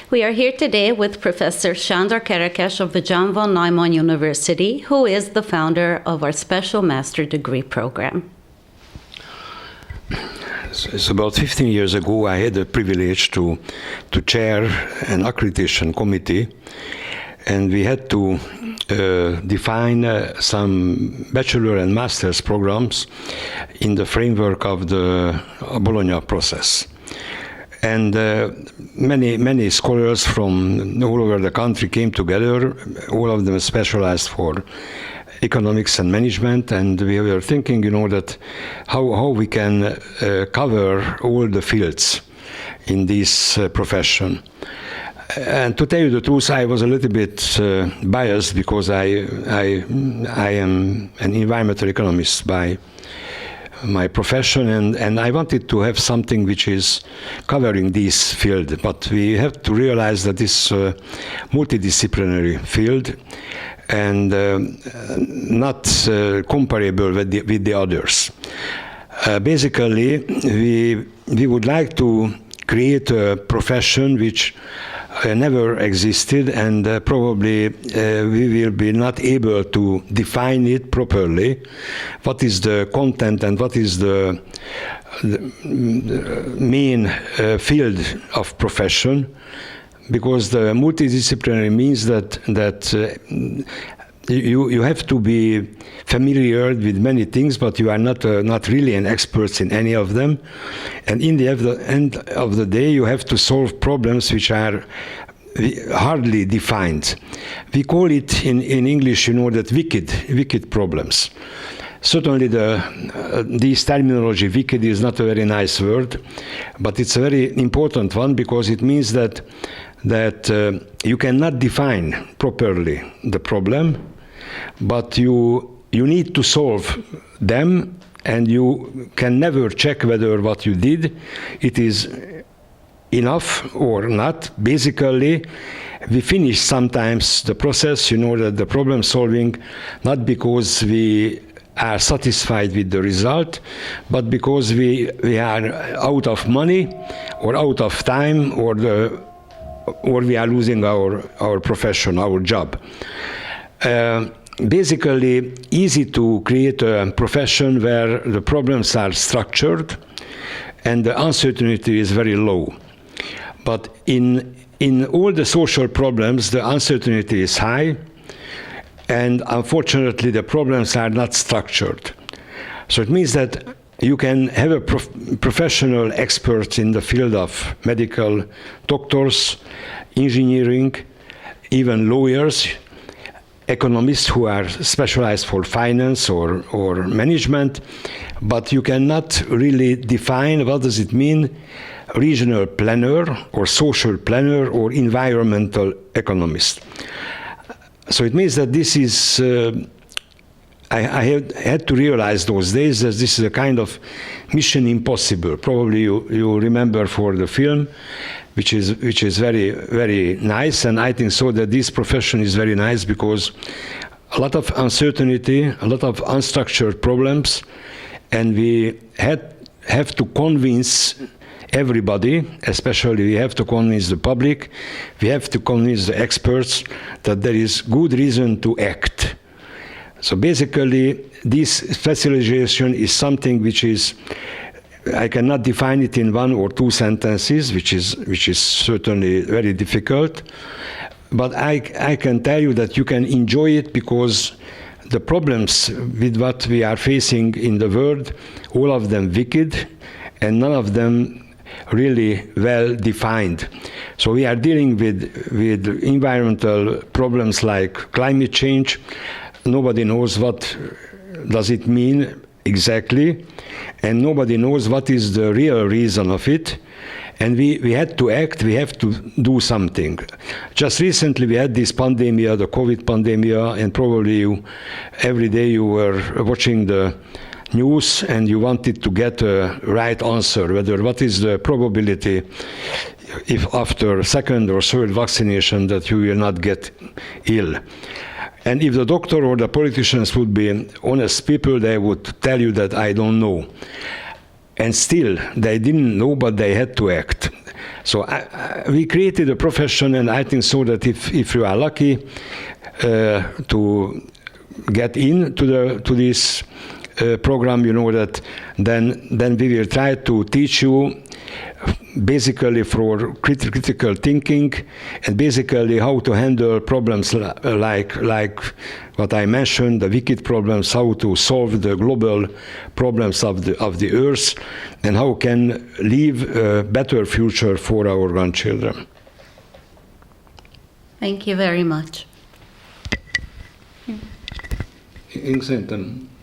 We are here today with Professor Sándor Kerekes of the John von Neumann University, who is the founder of our Special Master Degree Program. It's about 15 years ago, I had the privilege to chair an accreditation committee, and we had to define some bachelor and master's programs in the framework of the Bologna process. And many scholars from all over the country came together, all of them specialized for economics and management, and we were thinking, that how we can cover all the fields in this profession. And to tell you the truth, I was a little bit biased because I am an environmental economist by my profession, and I wanted to have something which is covering this field. But we have to realize that this multidisciplinary field and not comparable with the others. Basically, we would like to create a profession which never existed, and probably we will be not able to define it properly. What is the content and what is the main field of profession? Because the multidisciplinary means that you have to be familiar with many things, but you are not really an expert in any of them. And in the end of the day, you have to solve problems which are hardly defined. We call it in English, that wicked problems. Certainly this terminology, wicked, is not a very nice word, but it's a very important one because it means that you cannot define properly the problem, but you need to solve them, and you can never check whether what you did, it is enough or not. Basically, we finish sometimes the process, that the problem solving, not because we are satisfied with the result, but because we are out of money or out of time, or we are losing our profession, our job. Basically, easy to create a profession where the problems are structured and the uncertainty is very low. But in all the social problems, the uncertainty is high, and unfortunately the problems are not structured. So it means that you can have a professional expert in the field of medical doctors, engineering, even lawyers, economists who are specialized for finance or management, but you cannot really define what does it mean regional planner or social planner or environmental economist. So it means that this is I had to realize those days that this is a kind of mission impossible. Probably you remember for the film, which is very, very nice, and I think so that this profession is very nice because a lot of uncertainty, a lot of unstructured problems, and we have to convince everybody, especially we have to convince the public, we have to convince the experts that there is good reason to act. So basically, this specialization is something which is, I cannot define it in one or two sentences, which is certainly very difficult, but I can tell you that you can enjoy it because the problems with what we are facing in the world, all of them wicked, and none of them really well defined. So we are dealing with environmental problems like climate change. Nobody knows what does it mean exactly, and nobody knows what is the real reason of it. And we had to act, we have to do something. Just recently we had this pandemic, the COVID pandemic, and probably every day you were watching the news and you wanted to get a right answer, whether what is the probability if after second or third vaccination that you will not get ill. And if the doctor or the politicians would be honest people, they would tell you that I don't know. And still, they didn't know, but they had to act. So we created a profession, and I think so that if you are lucky to get into this program, you know that then we will try to teach you basically for critical thinking, and basically how to handle problems like what I mentioned, the wicked problems, how to solve the global problems of the earth, and how can leave a better future for our grandchildren. Thank you very much. Én szerintem